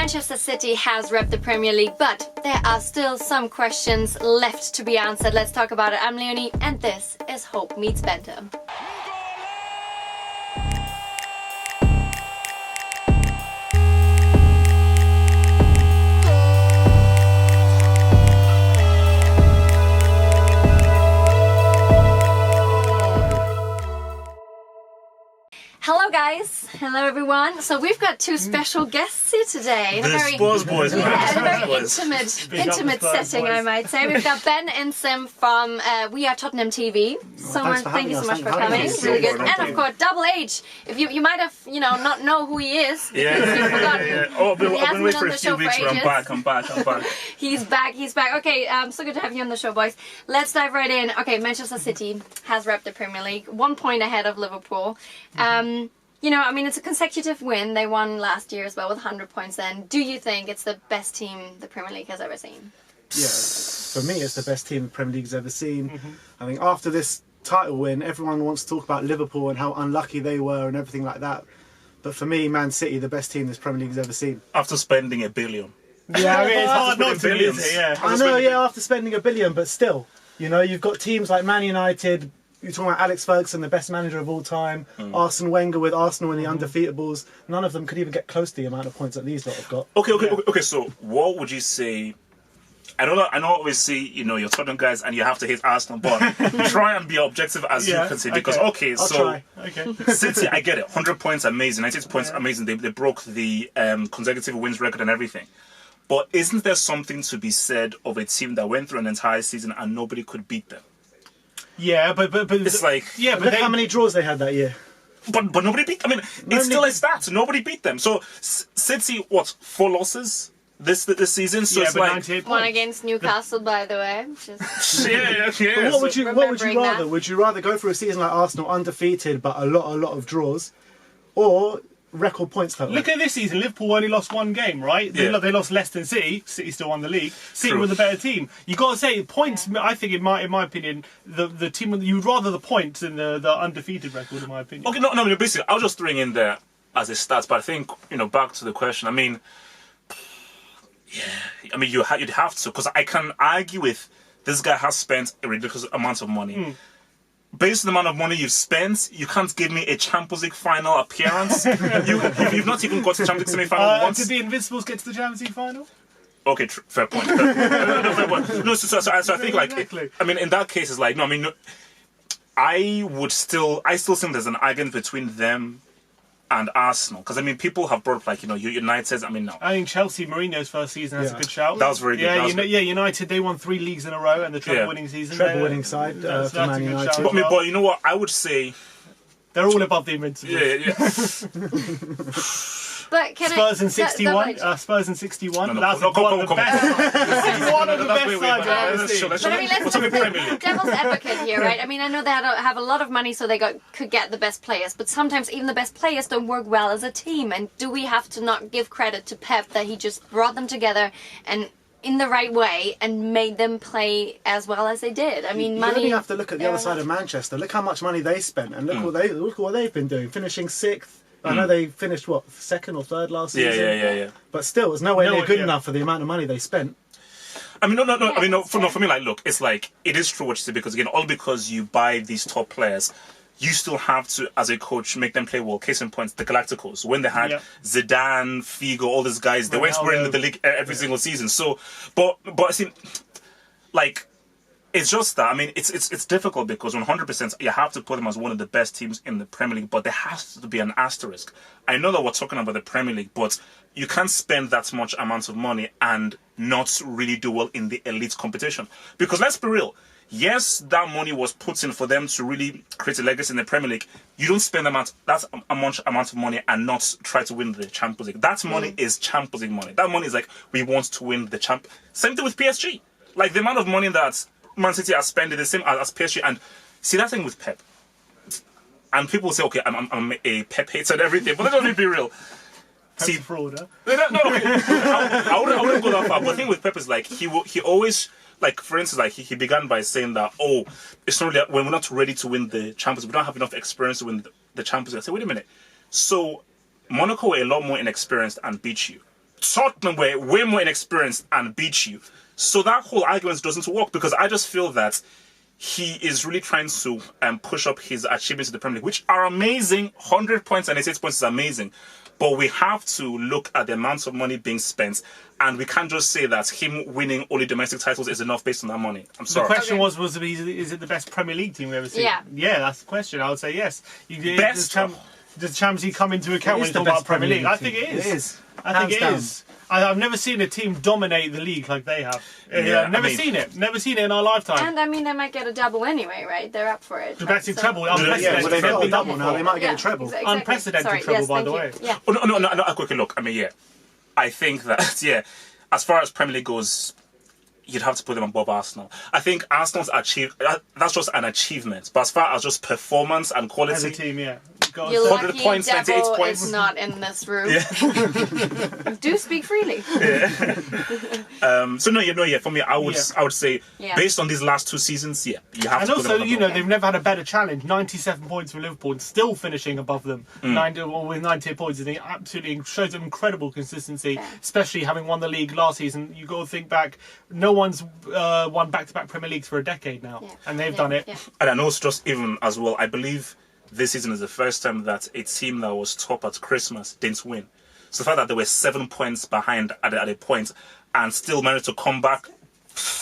Manchester City has repped the Premier League, but there are still some questions left to be answered. Let's talk about it. I'm Leonie, and this is Hope Meets Banter. Hello guys, hello everyone. So we've got two special guests here today. The Spurs boys. Yeah, in a very intimate setting, I might say. We've got Ben and Sim from We Are Tottenham TV. Thank you so much for coming. Really good. And of course, Double H. If you might have, not know who he is. Yeah. Oh, I've been waiting for a few weeks, but I'm back. He's back. Okay, so good to have you on the show, boys. Let's dive right in. Okay, Manchester City has repped the Premier League, 1 point ahead of Liverpool. It's a consecutive win. They won last year as well with 100 points then. Do you think it's the best team the Premier League has ever seen? Yeah, for me it's the best team the Premier League has ever seen. I think after this title win, everyone wants to talk about Liverpool and how unlucky they were and everything like that. But for me, Man City, the best team this Premier League has ever seen. After spending $1 billion. Yeah, it's hard not to, is it? Yeah. I know, after spending $1 billion, but still, you've got teams like Man United. You're talking about Alex Ferguson, the best manager of all time. Arsene Wenger with Arsenal in the undefeatables. None of them could even get close to the amount of points that these lot have got. Okay. So, what would you say? I know. Obviously, you're Tottenham guys, and you have to hate Arsenal, but try and be objective as you can say. Because I'll try. City, I get it. 100 points, amazing. 96 points, amazing. They broke the consecutive wins record and everything. But isn't there something to be said of a team that went through an entire season and nobody could beat them? Yeah, but it's like but how many draws they had that year. But nobody beat. It's still a stat. Nobody beat them. So City, 4 losses this season? So it's like 98 points. One against Newcastle, by the way. Yeah. But what would you rather? That. Would you rather go through a season like Arsenal, undefeated but a lot of draws, or record points total? Look at this season. Liverpool only lost 1 game, right? Yeah. They lost less than City. City still won the league. City True. were the better team. You got to say points. I think, in my opinion, the team you'd rather the points than the undefeated record, in my opinion. Okay, no. Basically, I'll just throw in there as a stat. But I think back to the question. You'd have to, because I can argue with this guy has spent a ridiculous amount of money. Based on the amount of money you've spent, you can't give me a Champions League final appearance. You've not even got to the Champions League semi-final once. Did the Invincibles get to the Champions League final? Okay, fair point. Fair point. No, so I think exactly. In that case, it's like I still think there's an argument between them and Arsenal, because people have brought up United. No. I think Chelsea, Mourinho's first season, that's a good shout. That was very good. United, they won 3 leagues in a row and the treble-winning season. Treble-winning side for Man United. But you know what? I would say they're all above the Invincibles. Yeah. But Spurs in 61. Spurs in 61. That's one of the best. One of the best sides I've ever seen. But let's devil's advocate here, right? I know they have a lot of money, so they could get the best players. But sometimes even the best players don't work well as a team. And do we have to not give credit to Pep that he just brought them together and in the right way and made them play as well as they did? You only have to look at the other side of Manchester. Look how much money they spent, and look what they've been doing, finishing 6th. I know they finished, 2nd or 3rd last season? Yeah. But still, it's nowhere near good enough for the amount of money they spent. No. For me, look, it's like, it is true what you say, because again, all because you buy these top players, you still have to, as a coach, make them play well. Case in point, the Galacticos, when they had Zidane, Figo, all these guys, they weren't scoring the league every single season. So, but I see, it's just that. It's difficult because 100% you have to put them as one of the best teams in the Premier League, but there has to be an asterisk. I know that we're talking about the Premier League, but you can't spend that much amount of money and not really do well in the elite competition. Because let's be real, yes, that money was put in for them to really create a legacy in the Premier League. You don't spend that amount of money and not try to win the Champions League. That money is Champions League money. That money is like, we want to win the champ. Same thing with PSG. Like, the amount of money that Man City has spent is the same as PSG. And see, that thing with Pep. And people say, okay, I'm a Pep hater and everything, but let me be real. See, fraud, huh? No, I wouldn't go that far. But the thing with Pep is, like, he always, like, for instance, like, he began by saying that, it's not really, when we're not ready to win the Champions League, we don't have enough experience to win the Champions League. I said, wait a minute. So Monaco were a lot more inexperienced and beat you. Tottenham were way more inexperienced and beat you. So that whole argument doesn't work because I just feel that he is really trying to push up his achievements in the Premier League, which are amazing. 100 points and 88 points is amazing. But we have to look at the amount of money being spent, and we can't just say that him winning only domestic titles is enough based on that money. I'm sorry. The question was is it the best Premier League team we've ever seen? Yeah, that's the question. I would say yes. Best. Does Champions League come into account when you the talk about best Premier League? League I think it team. is. It is. I think it Hands is. I've never seen a team dominate the league like they have. Never seen it. Never seen it in our lifetime. And I mean, they might get a double anyway, right? They're up for it. Domestic right? treble, So- unprecedented. Well, they've got a treble. double now. They might get a treble. Exactly. Unprecedented Sorry, treble, yes, by the thank way. you. Yeah. Oh, no, quickly look. I mean, I think that, as far as Premier League goes, you'd have to put them above Arsenal. I think Arsenal's that's just an achievement. But as far as just performance and quality... As a team, yeah. You're 100 lucky points, 98 Devil points. is not in this room. Do speak freely. So for me, I would say Yeah. based on these last 2 seasons, you have And to put also, them above. they've never had a better challenge. 97 points for Liverpool and still finishing above them. With 98 points. I think it absolutely shows an incredible consistency, especially having won the league last season. You've got to think back, no one's won back-to-back Premier Leagues for a decade now. Yeah. And they've done it. Yeah. And I know it's just even as well, I believe this season is the first time that a team that was top at Christmas didn't win. So the fact that they were 7 points behind at a point and still managed to come back.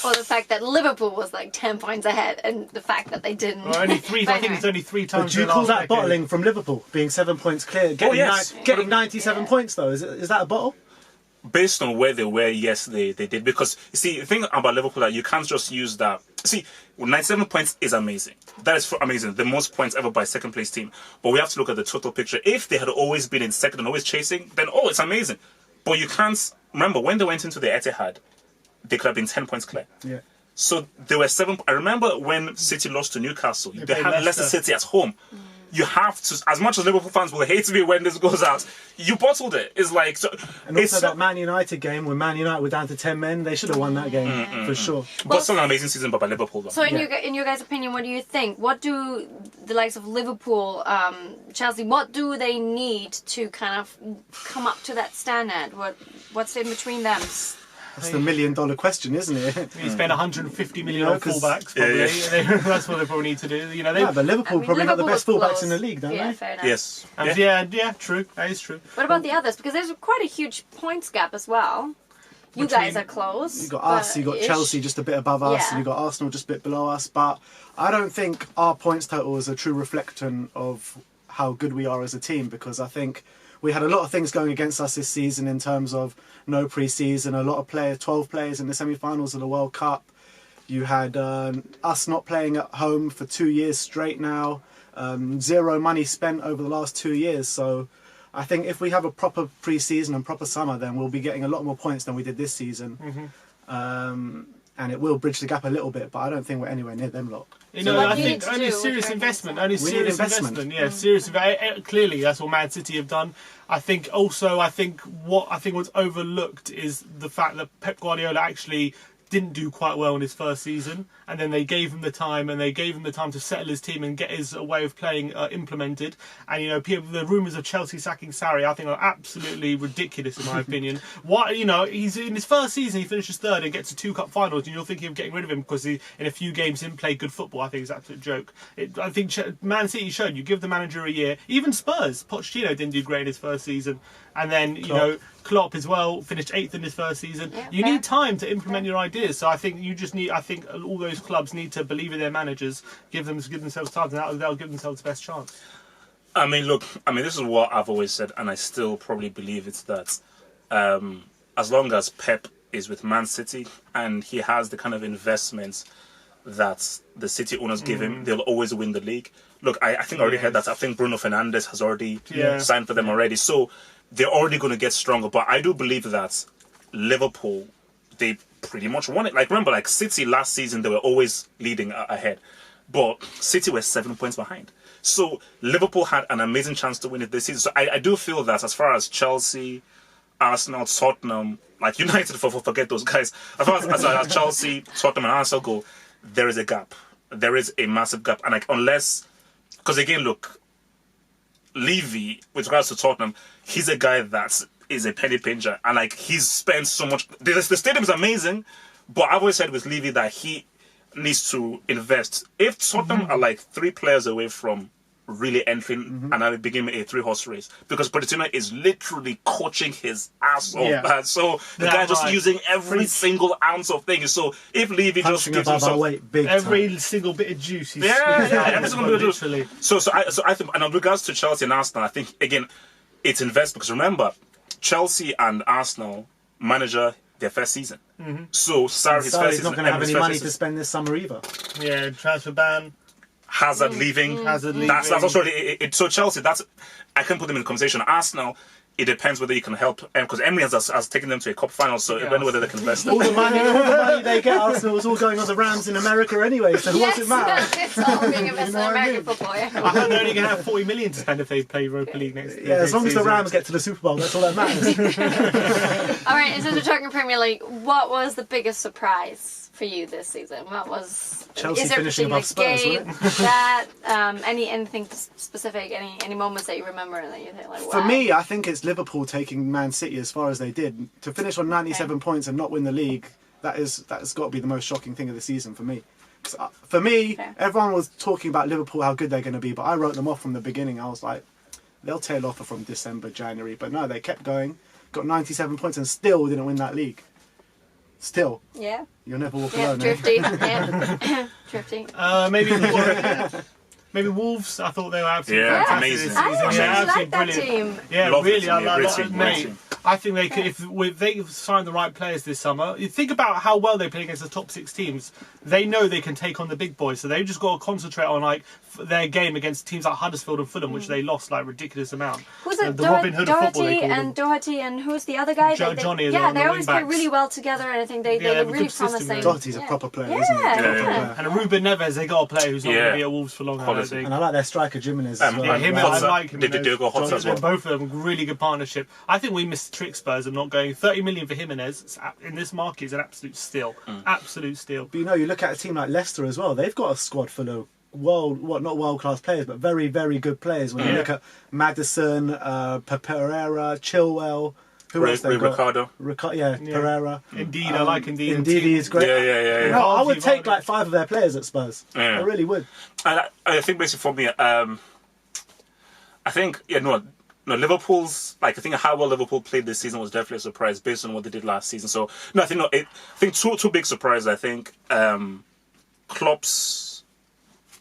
Or the fact that Liverpool was like 10 points ahead, and the fact that they didn't. Well, only three. I think it's only 3 times. But do you in the call last that decade. bottling from Liverpool, being 7 points clear? Getting, yes. getting 97 points, though, is that a bottle? Based on where they were, yes, they did. Because, you see, the thing about Liverpool that you can't just use that. See, 97 points is amazing. That is amazing. The most points ever by a second-place team. But we have to look at the total picture. If they had always been in second and always chasing, then, it's amazing. But you can't... Remember, when they went into the Etihad, they could have been 10 points clear. Yeah. So there were 7... I remember when City lost to Newcastle, they played had Leicester Leicester. City at home. You have to, as much as Liverpool fans will hate me when this goes out, you bottled it. It's like... So, And also that Man United game, when Man United were down to 10 men, they should have won that game, for sure. but still an amazing season by Liverpool, though. So, in your guys' opinion, what do you think? What do the likes of Liverpool, Chelsea, what do they need to kind of come up to that standard? What's in between them? That's the $1 million question, isn't it? You spend 150 million on 'cause- fullbacks, probably. That's what they probably need to do. Yeah, but Liverpool probably got the best Liverpool was fullbacks in the close. league, don't Yeah, they? fair enough. Yes. Yeah, true. That is true. What about the others? Because there's quite a huge points gap as well. You guys are close. You got us, you got ish. Chelsea just a bit above us, Yeah. and you got Arsenal just a bit below us. But I don't think our points total is a true reflection of how good we are as a team, because I think we had a lot of things going against us this season in terms of no pre-season, a lot of players, 12 players in the semi-finals of the World Cup. You had us not playing at home for 2 years straight now, zero money spent over the last 2 years. So I think if we have a proper pre-season and proper summer, then we'll be getting a lot more points than we did this season. And it will bridge the gap a little bit, but I don't think we're anywhere near them lot. what I do you need think to only do serious with investment. Frankenstein? Only We need serious investment. investment. Yeah, serious. Clearly, that's what Man City have done. I think what's overlooked is the fact that Pep Guardiola actually didn't do quite well in his first season, and then they gave him the time, to settle his team and get his way of playing implemented. And the rumours of Chelsea sacking Sarri, I think, are absolutely ridiculous in my opinion. He's in his first season, he finishes third and gets to 2 cup finals, and you're thinking of getting rid of him because he, in a few games, didn't play good football. I think it's an absolute joke. I think Man City showed you give the manager a year. Even Spurs, Pochettino didn't do great in his first season, and then Klopp as well finished 8th in his first season. Yeah, You fair. need time to implement your ideas. So I think all those clubs need to believe in their managers, give themselves time, and they'll give themselves the best chance. I mean, this is what I've always said, and I still probably believe it's that as long as Pep is with Man City and he has the kind of investments that the City owners give him, they'll always win the league. Look, I think I already heard that. I think Bruno Fernandes has already signed for them already. So they're already going to get stronger. But I do believe that Liverpool, they pretty much won it. Like, remember, like City last season, they were always leading ahead. But City were 7 points behind. So Liverpool had an amazing chance to win it this season. So I do feel that as far as Chelsea, Arsenal, Tottenham, like United, forget those guys. As far as Chelsea, Tottenham and Arsenal go, there is a gap. There is a massive gap. And like, unless... Because again, look, Levy, with regards to Tottenham, he's a guy that is a penny pincher, and like he's spent so much. The stadium is amazing, but I've always said with Levy that he needs to invest. If Tottenham are like 3 players away from really entering and beginning a 3-horse race, because Pochettino is literally coaching his ass off. So the guy just using every single ounce of things. So if Levy just gives him every single bit of juice, he's every single bit of juice. So I think, and in regards to Chelsea and Arsenal, I think again it's invest, because remember, Chelsea and Arsenal manager their first season. So his first season. He's not going to have any money to spend this summer either. Yeah, transfer ban. Hazard leaving. That's also so Chelsea. I can put them in the conversation. Arsenal, it depends whether you can help, because Emery has taken them to a cup final, so it depends whether they can invest. All the money they get, Arsenal is all going on the Rams in America anyway. So what's it matter? It's all being invested in American football. I think they're only going to have 40 million to spend if they play Europa League next. Yeah, as long as the Rams get to the Super Bowl, that's all that matters. All right, since we're talking Premier League, what was the biggest surprise for you this season? What was Chelsea finishing above Spurs? Anything specific? Any moments that you remember that you think like, wow? For me, I think it's Liverpool taking Man City as far as they did. To finish on 97 points and not win the league, that's got to be the most shocking thing of the season for me. For me, everyone was talking about Liverpool, how good they're going to be, but I wrote them off from the beginning. I was like, they'll tail off from December, January, but no, they kept going, got 97 points and still didn't win that league. Still. Yeah. You'll never walk alone. Drifty. Drifty. Maybe Wolves. I thought they were absolutely amazing. I actually like that team. Yeah, really. I like that, mate. Team. I think they could, if they sign the right players this summer. You think about how well they play against the top 6 teams. They know they can take on the big boys, so they've just got to concentrate on like their game against teams like Huddersfield and Fulham, which they lost like ridiculous amount. Who's it? The Robin Hood of football, Doherty and who's the other guy? Johnny. They always play really well together, and I think they look really promising. Doherty's a proper player, isn't he? Yeah. And Ruben Neves, they got a player who's not going to be at Wolves for long. I think. And I like their striker Jimenez as well. I like him. Diogo Jota as well. Both of them really good partnership. I think we missed trick Spurs of not going 30 million for Jimenez in this market is an absolute steal. Absolute steal. But you look at a team like Leicester as well. They've got a squad full of not world class players, but very, very good players. When you look at Maddison, Pereira, Chilwell, who else they got? Ricardo. Pereira. Indeed, I like Indeed. Indeed, he's great. Yeah. No, I would take like 5 of their players at Spurs. I really would. And I think basically for me, I think Liverpool's I think how well Liverpool played this season was definitely a surprise based on what they did last season. So I think two big surprises. I think Klopp's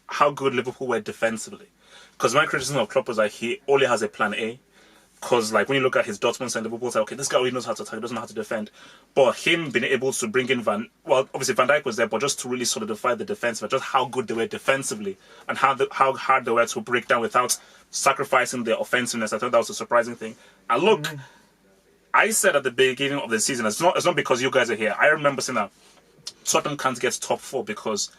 how good Liverpool were defensively, because my criticism of Klopp was like he only has a plan A. Because when you look at his Dortmund and Liverpool, it's like, okay, this guy really knows how to attack, he doesn't know how to defend. But him being able to bring in obviously Van Dijk was there, but just to really solidify the defense, but just how good they were defensively and how hard they were to break down without sacrificing their offensiveness. I thought that was a surprising thing. And look, I said at the beginning of the season, it's not because you guys are here. I remember saying that Tottenham can't get top 4 because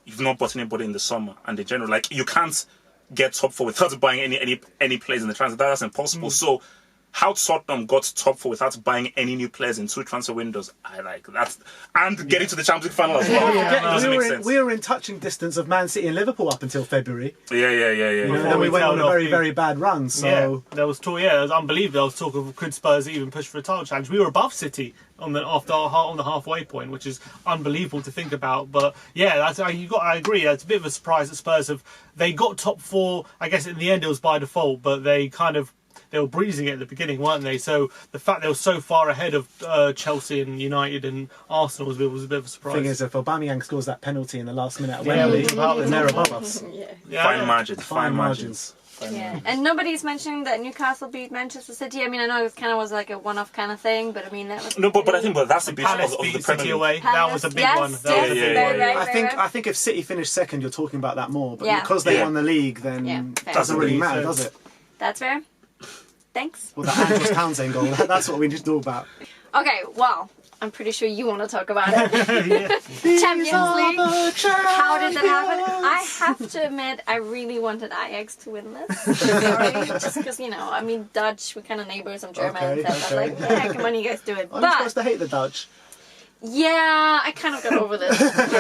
you've not bought anybody in the summer and in general. You can't get top 4 without buying any players in the transfer. That's impossible. So how Tottenham got top 4 without buying any new players in 2 transfer windows, I like that. And getting to the Champions League final as well. Doesn't make sense. We were in touching distance of Man City and Liverpool up until February. Yeah. And then we went on a very, very bad run. So there was talk. Yeah, it was unbelievable. There was talk of could Spurs even push for a title challenge. We were above City on the halfway point, which is unbelievable to think about. But yeah, I agree. It's a bit of a surprise that Spurs they got top 4. I guess in the end it was by default, but they were breezing it at the beginning, weren't they? So the fact they were so far ahead of Chelsea and United and Arsenal was a bit of a surprise. The thing is, if Aubameyang scores that penalty in the last minute at Wembley, then they're above us. Fine margins. Yeah, and nobody's mentioning that Newcastle beat Manchester City. I mean, I know it kind of was like a one-off kind of thing, but I mean that was but I think that's the beauty Palace of the beat Premier City League. away. That was a big one. I think if City finished second, you're talking about that more. But because they won the league, then it doesn't really matter, does it? That's fair. Thanks. Well, that Andros Townsend goal, that's what we just talk about. Okay, well, I'm pretty sure you want to talk about it. Champions League. How did that happen? I have to admit, I really wanted Ajax to win this. Sorry, just because, Dutch, we're kind of neighbours, I'm German, so I'm like, yeah, come on, you guys do it. I'm supposed to hate the Dutch. Yeah, I kind of got over this.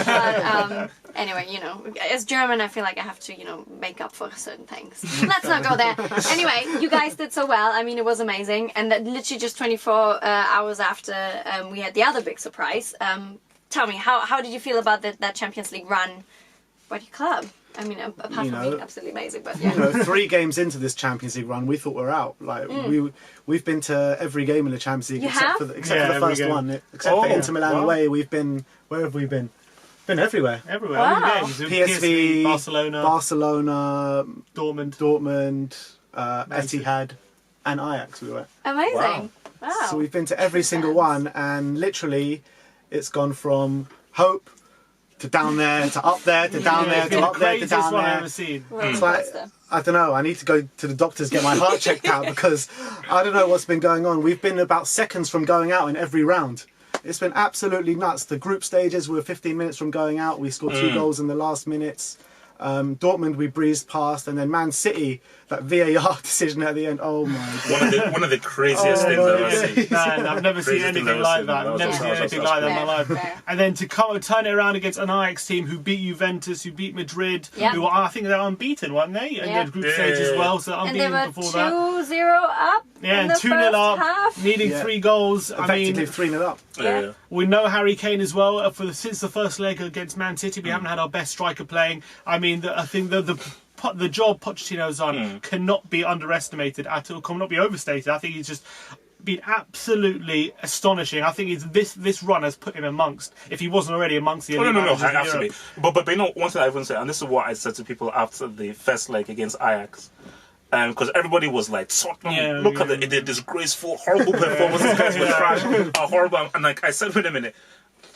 But anyway, you know, as German, I feel like I have to, you know, make up for certain things. Let's not go there. Anyway, you guys did so well. I mean, it was amazing. And that literally just 24 hours after we had the other big surprise. Tell me, how did you feel about that Champions League run by your club? I mean, apart from being absolutely amazing, but yeah. You know, 3 games into this Champions League run, we thought we're out. Like we've been to every game in the Champions League except for the first one. Except for Inter Milan away, we've been. Where have we been? Been everywhere. Everywhere. Wow. Games. PSV, Barcelona, Dortmund, Etihad, and Ajax. We were. Amazing. Wow. So we've been to every single one, and literally, it's gone from hope to down there, to up there, to down there, to up there, to down one I've there. ever seen. It's like, I don't know, I need to go to the doctors, get my heart checked out, because I don't know what's been going on. We've been about seconds from going out in every round. It's been absolutely nuts. The group stages, we were 15 minutes from going out. We scored 2 goals in the last minutes. Dortmund we breezed past, and then Man City, that VAR decision at the end. Oh my god! One of the craziest things I've ever seen. Man, I've never seen anything like that. I've never seen anything like that in my life. And then to come and turn it around against an Ajax team who beat Juventus, who beat Madrid, who were, I think they're unbeaten, weren't they? And they had group stage as well, so unbeaten before that. And they were 2-0 up. Yeah, and 2-0 up, needing 3 goals. Effectively 3-0 up. Yeah. We know Harry Kane as well. Since the first leg against Man City, we haven't had our best striker playing. I mean, I think the job Pochettino's done cannot be underestimated at all, cannot be overstated. I think he's just been absolutely astonishing. I think this run has put him amongst, if he wasn't already amongst the elite managers in absolutely. Europe. But you know, one thing I even say, and this is what I said to people after the first leg against Ajax. Because everybody was like, Tottenham, look at the disgraceful, horrible performance. These guys were trash, horrible. And like I said, wait a minute,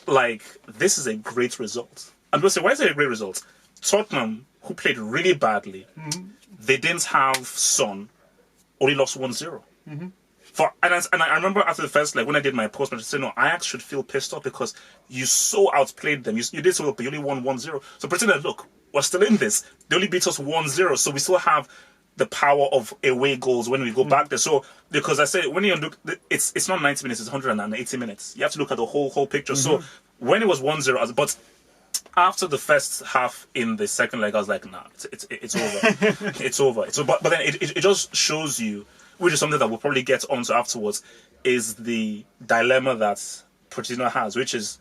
like this is a great result. And we'll say, why is it a great result? Tottenham, who played really badly, they didn't have Son, only lost 1-0. And I remember after the first leg, when I did my post, I said, no, Ajax should feel pissed off because you so outplayed them. You did so well, but you only won 1-0. So pretend that, look, we're still in this. They only beat us 1-0, so we still have the power of away goals when we go back there. So, because I said, when you look, it's not 90 minutes, it's 180 minutes. You have to look at the whole picture. So, when it was 1-0, but after the first half in the second leg, I was like, nah, it's over. It's over. But then it just shows you, which is something that we'll probably get onto afterwards, is the dilemma that Pochettino has, which is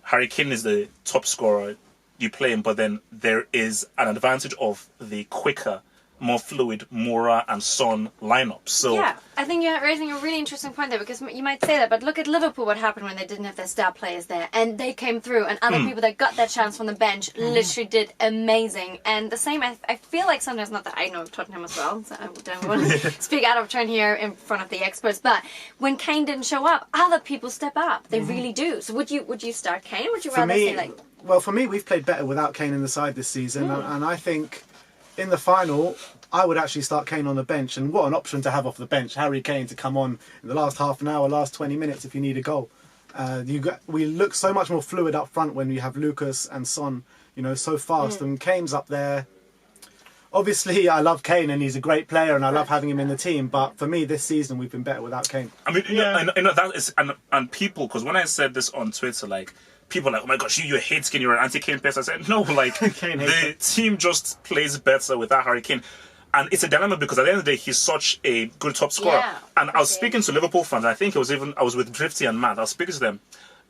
Harry Kane is the top scorer, you play him, but then there is an advantage of the quicker, more fluid Moura and Son lineup. So yeah, I think you're raising a really interesting point there, because you might say that, but look at Liverpool, what happened when they didn't have their star players there, and they came through, and other people that got that chance from the bench literally did amazing. And the same, I feel like sometimes, not that I know Tottenham as well, so I don't want to speak out of turn here in front of the experts, but when Kane didn't show up, other people step up. They really do. So would you start Kane? Would you rather say like? Well, for me, we've played better without Kane in the side this season, and I think in the final, I would actually start Kane on the bench, and what an option to have off the bench. Harry Kane to come on in the last half an hour, last 20 minutes if you need a goal. We look so much more fluid up front when we have Lucas and Son, so fast, and Kane's up there. Obviously, I love Kane and he's a great player and I love having him in the team, but for me this season we've been better without Kane. I mean, that is, and people, because when I said this on Twitter, like, people are like, oh my gosh, you hate Kane, you're an anti-Kane person. I said, no, like, the team just plays better without Harry Kane. And it's a dilemma because at the end of the day, he's such a good top scorer. Yeah, and I was speaking to Liverpool fans, I think I was with Drifty and Matt, I was speaking to them,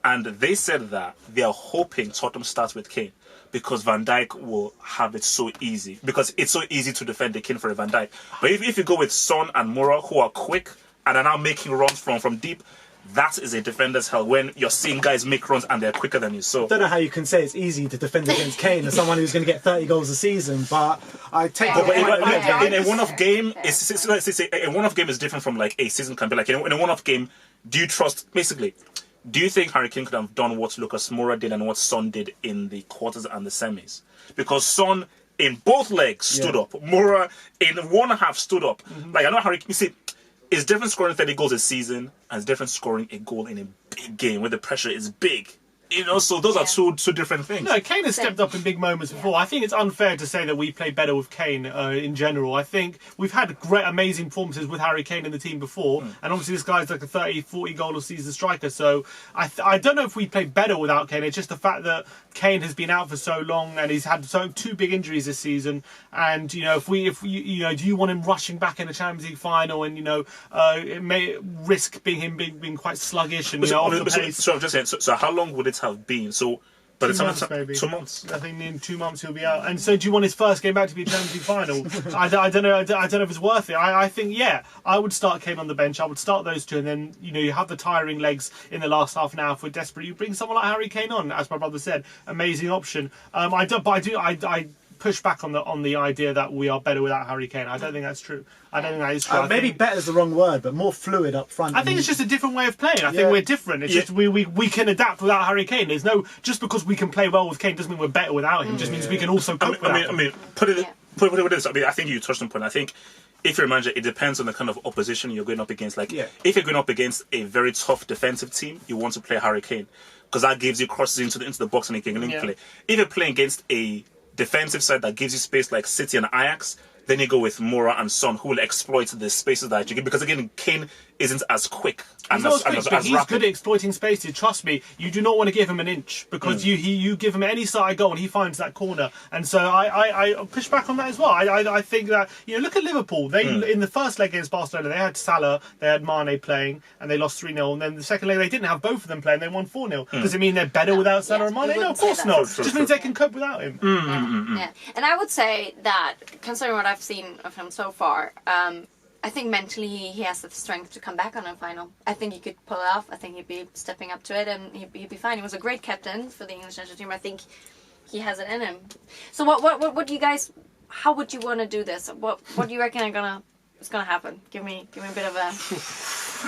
and they said that they are hoping Tottenham starts with Kane because Van Dijk will have it so easy. Because it's so easy to defend the Kane for a Van Dijk. But if you go with Son and Moura, who are quick and are now making runs from deep, that is a defender's hell when you're seeing guys make runs and they're quicker than you. So I don't know how you can say it's easy to defend against Kane as someone who's going to get 30 goals a season, but I take in a one-off game, a one-off game is different from like a season campaign. Like in a one-off game, do you think Harry Kane could have done what Lucas Moura did and what Son did in the quarters and the semis? Because Son in both legs stood up. Moura in one half stood up. Like I know Harry Kane, you see, it's different scoring 30 goals a season and it's different scoring a goal in a big game where the pressure is big. So those are two different things. No, Kane has stepped up in big moments before. I think it's unfair to say that we play better with Kane in general. I think we've had great, amazing performances with Harry Kane in the team before, and obviously this guy's like a 30, 40 goal a season striker. So I don't know if we play better without Kane. It's just the fact that Kane has been out for so long and he's had two big injuries this season. And if do you want him rushing back in the Champions League final? And it may risk being quite sluggish and off the pace. So I'm just saying. So how long would it have been? So by the time maybe 2 months. I think in 2 months he'll be out. And so, do you want his first game back to be a Champions League final? I don't know. I don't know if it's worth it. I think I would start Kane on the bench. I would start those two, and then you have the tiring legs in the last half an hour. If we're desperate, you bring someone like Harry Kane on, as my brother said, amazing option. I push back on the idea that we are better without Harry Kane. I don't think that's true. I don't think that is true. Maybe better is the wrong word, but more fluid up front. I think it's just a different way of playing. I think we're different. It's just we can adapt without Harry Kane. There's no just because we can play well with Kane doesn't mean we're better without him. It just means we can also cope without him. I mean, put it this. I mean, I think you touched on point. I think if you're a manager, it depends on the kind of opposition you're going up against. If you're going up against a very tough defensive team, you want to play Harry Kane because that gives you crosses into the box and he can link play. If you're playing against a defensive side that gives you space like City and Ajax, then you go with Moura and Son, who will exploit the spaces that you get. Because again, Kane isn't as quick and as he's rapid. good at exploiting spaces. Trust me, you do not want to give him an inch because you give him any side goal and he finds that corner. And so I push back on that as well. I think that look at Liverpool. They in the first leg against Barcelona, they had Salah, they had Mane playing, and they lost 3-0. And then the second leg, they didn't have both of them playing. They won 4-0. Does it mean they're better without Salah and Mane? No, of course not. It just means they can cope without him. Yeah, and I would say that considering what I've seen of him so far. I think mentally he has the strength to come back on a final. I think he could pull it off. I think he'd be stepping up to it and he'd be fine. He was a great captain for the English national team. I think he has it in him. So what do you guys? How would you want to do this? What do you reckon is gonna happen? Give me a bit of a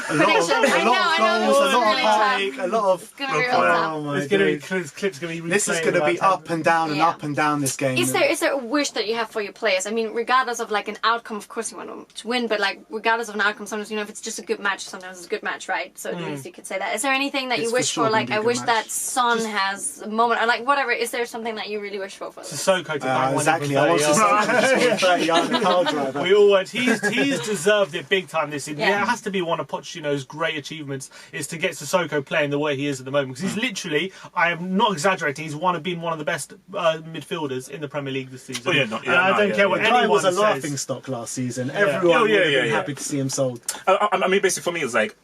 prediction. I know. A lot of. It's gonna be real tough. It's gonna be clips gonna be. This is gonna be up and down and up and down. This game. Is there a wish that you have for your players? I mean, regardless of like an outcome, of course you want them to win, but like regardless of an outcome, sometimes if it's just a good match, sometimes it's a good match, right? So at least you could say that. Is there anything that you wish for? Like I wish that Son has a moment, or like whatever. Is there something that you really wish for? Sissoko to bang one exactly. I want Sissoko 30 yard the car driver. We all want. He's deserved it big time this season. Yeah, it has to be one of Pochettino's great achievements is to get Sissoko playing the way he is at the moment. Because he's literally, I am not exaggerating, he's been one of the best midfielders in the Premier League this season. I don't care what anyone says. He was a laughing stock last season. Everyone would have been happy to see him sold. I mean, basically for me, it's like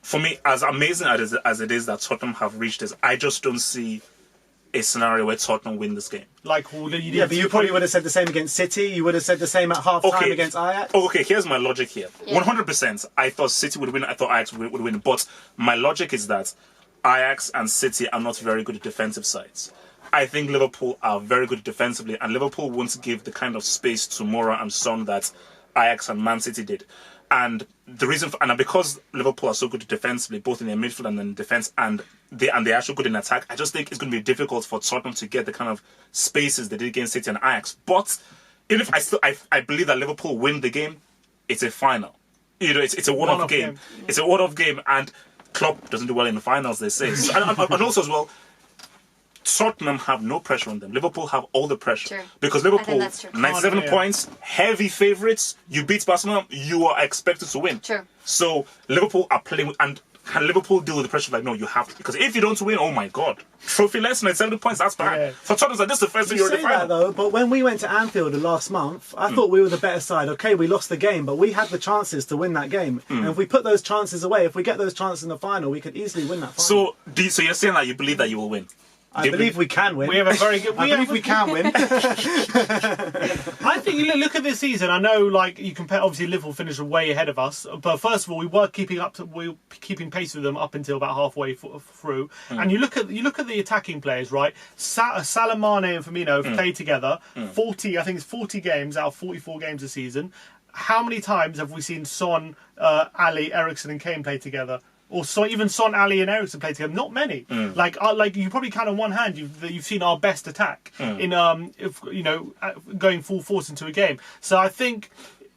for me, as amazing as it is that Tottenham have reached this, I just don't see a scenario where Tottenham win this game. But you probably would have said the same against City. You would have said the same at half time against Ajax. Okay, here's my logic here. 100%. I thought City would win. I thought Ajax would win. But my logic is that Ajax and City are not very good at defensive sides. I think Liverpool are very good defensively, and Liverpool won't give the kind of space to Moura and Son that Ajax and Man City did. And the reason, because Liverpool are so good defensively, both in their midfield and in defence, and they're actually good in attack, I just think it's going to be difficult for Tottenham to get the kind of spaces they did against City and Ajax. But even if I believe that Liverpool win the game, it's a final. It's a one-off game. It's a one-off game, and Klopp doesn't do well in the finals, they say. So, and also as well, Tottenham have no pressure on them. Liverpool have all the pressure. True. Because Liverpool, 97 points, heavy favourites. You beat Barcelona, you are expected to win. True. So Liverpool are playing with, and can Liverpool deal with the pressure? Like, no, you have to. Because if you don't win, oh my God. Trophy less, 97 points, that's bad. Yeah. For Tottenham, like, this is the first thing you're in the final. That, though, but when we went to Anfield last month, I thought we were the better side. Okay, we lost the game, but we had the chances to win that game. And if we put those chances away, if we get those chances in the final, we could easily win that final. So you're saying that you believe that you will win? I believe we can win. We have a very good. I believe we can win. I think you look at this season. I know, like you compare. Obviously, Liverpool finished way ahead of us, but first of all, we were keeping pace with them up until about halfway through. And you look at the attacking players, right? Salah, Mane, and Firmino have played together 40. I think it's 40 games out of 44 games a season. How many times have we seen Son, Ali, Eriksen, and Kane play together? Or even Son, Ali, and Eriksen play together. Not many. Like you probably count on one hand. You've seen our best attack in going full force into a game. So I think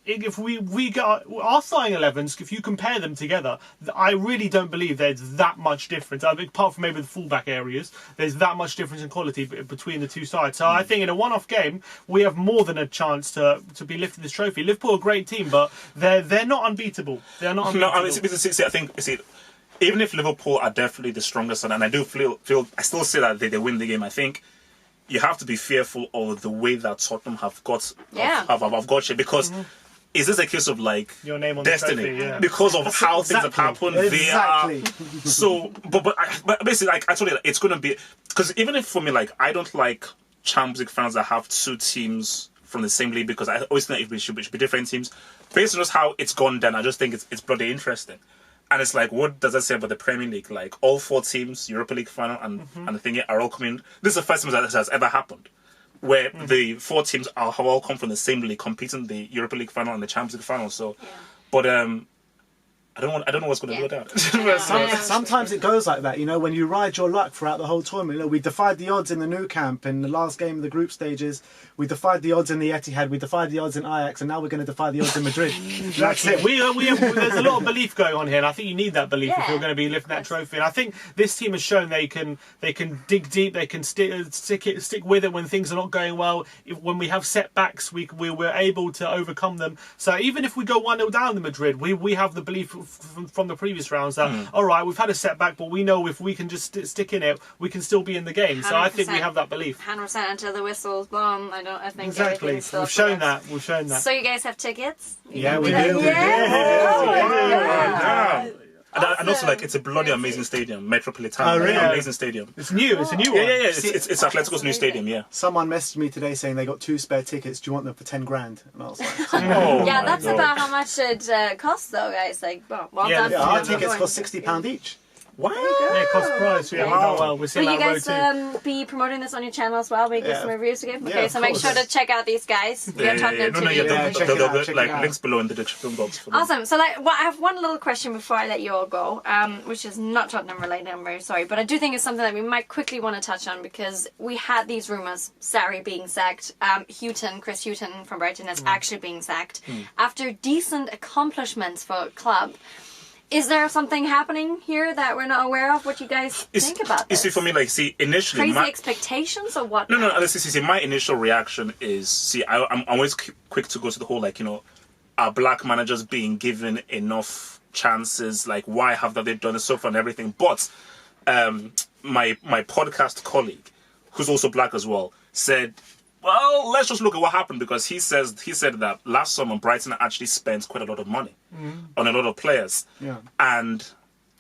if we get our starting 11s, if you compare them together, I really don't believe there's that much difference. I mean, apart from maybe the fullback areas, there's that much difference in quality between the two sides. So I think in a one-off game, we have more than a chance to be lifting this trophy. Liverpool are a great team, but they're not unbeatable. They're not unbeatable. No, I mean, I think even if Liverpool are definitely the strongest, and I do feel I still say that they win the game. I think you have to be fearful of the way that Tottenham have got here, because is this a case of like your name on destiny? The trophy, yeah. Because of how things have happened, they are so. But basically, like I told you, it's going to be because even if for me, like I don't like Champions League fans that have two teams from the same league, because I always think it should be different teams. Based on just how it's gone down, I just think it's bloody interesting. And it's like, what does that say about the Premier League? Like, all 4 teams, Europa League final and the thing are all coming. This is the first time that has ever happened, where the 4 teams have all come from the same league, competing the Europa League final and the Champions League final. So, but I don't know what's going to go down. Sometimes it goes like that, you know, when you ride your luck throughout the whole tournament. You know, we defied the odds in the Nou Camp in the last game of the group stages. We defied the odds in the Etihad. We defied the odds in Ajax, and now we're going to defy the odds in Madrid. That's it. There's a lot of belief going on here, and I think you need that belief if you're going to be lifting that trophy. And I think this team has shown they can dig deep, they can stick with it when things are not going well. When we have setbacks, we're able to overcome them. So even if we go 1-0 down to Madrid, we have the belief from the previous rounds that all right, we've had a setback, but we know if we can just stick in it, we can still be in the game. So I think we have that belief. 100% until the whistle's blown. I think exactly. We've shown that. So you guys have tickets? Yeah, we do. Yeah. And also, like, it's a bloody amazing stadium, Metropolitano. Oh, really? Amazing stadium. It's new. It's a new one. Yeah. It's Atletico's new stadium. Yeah. Someone messaged me today saying they got 2 spare tickets. Do you want them for 10 grand? And I was like, yeah, that's about how much it costs, though, guys. Like, well done. Yeah, our tickets cost £60 each. Wow. Yeah, cost price. Yeah, well, we're seeing Will you that guys be promoting this on your channel as well? We give some reviews again. Okay, Yeah, so make sure to check out these guys. Yeah. There'll be check links below in the description box. For them. Awesome. So, I have one little question before I let you all go, which is not Tottenham related. I'm very sorry, but I do think it's something that we might quickly want to touch on because we had these rumours: Sarri being sacked, Chris Hughton from Brighton is actually being sacked after decent accomplishments for a club. Is there something happening here that we're not aware of? What you guys think about this? You see, for me, like, initially... Crazy expectations or what? No, see, my initial reaction is, I'm always quick to go to the whole, like, you know, are black managers being given enough chances? Like, why have they done it so far and everything? But my podcast colleague, who's also black as well, said... Well, let's just look at what happened because he said that last summer Brighton actually spent quite a lot of money on a lot of players. Yeah. And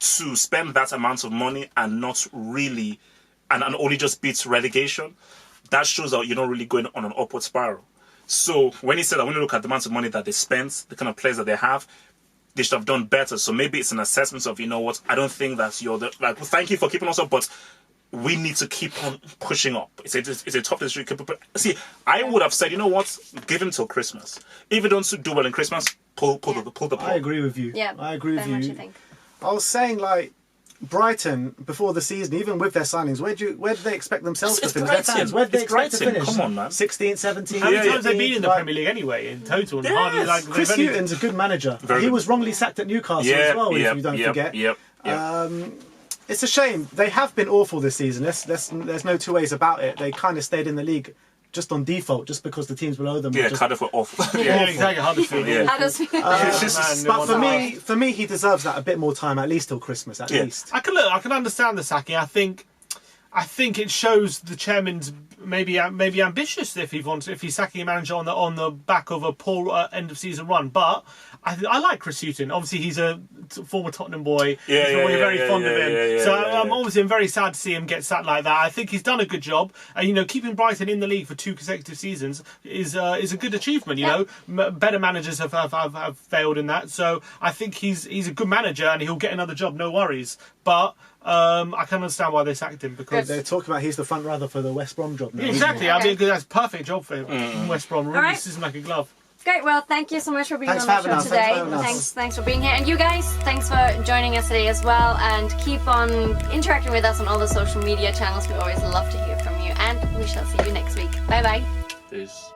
to spend that amount of money and not really, and only just beat relegation, that shows that you're not really going on an upward spiral. So when he said that when you look at the amount of money that they spent, the kind of players that they have, they should have done better. So maybe it's an assessment of, you know what, I don't think that thank you for keeping us up, but we need to keep on pushing up. It's a tough decision. See, I would have said, you know what, give him till Christmas. If you don't do well in Christmas, pull the plug. I agree with you. Yeah, I agree with you. What do you think? I was saying, like, Brighton, before the season, even with their signings, where do they expect themselves to finish? Their fans, where do they expect to finish? Come on, man. 16, 17, How many times have they been in the Premier League anyway, in total? Yes. Hardly, Chris Hughton's a good manager. He was wrongly sacked at Newcastle as well, if you don't forget. It's a shame. They have been awful this season. There's no two ways about it. They kind of stayed in the league just on default, just because the teams below them. Yeah, kind of were awful. Yeah, exactly. Huddersfield. Yeah. But for me, he deserves that a bit more time, at least till Christmas, at least. I can understand the sacking. I think it shows the chairman's maybe ambitious if he's sacking a manager on the back of a poor end of season run. But I like Chris Hughton. Obviously, he's a former Tottenham boy. We're very fond of him. So I'm very sad to see him get sacked like that. I think he's done a good job. Keeping Brighton in the league for 2 consecutive seasons is a good achievement. You know, better managers have failed in that. So I think he's a good manager and he'll get another job. No worries. But I can understand why they sacked him because they're talking about he's the front runner for the West Brom job now. Exactly. I mean, that's a perfect job for him. West Brom really season like a glove. Great. Well, thank you so much for being on the show today. Thanks for being here. And you guys, thanks for joining us today as well. And keep on interacting with us on all the social media channels. We always love to hear from you. And we shall see you next week. Bye-bye. Peace.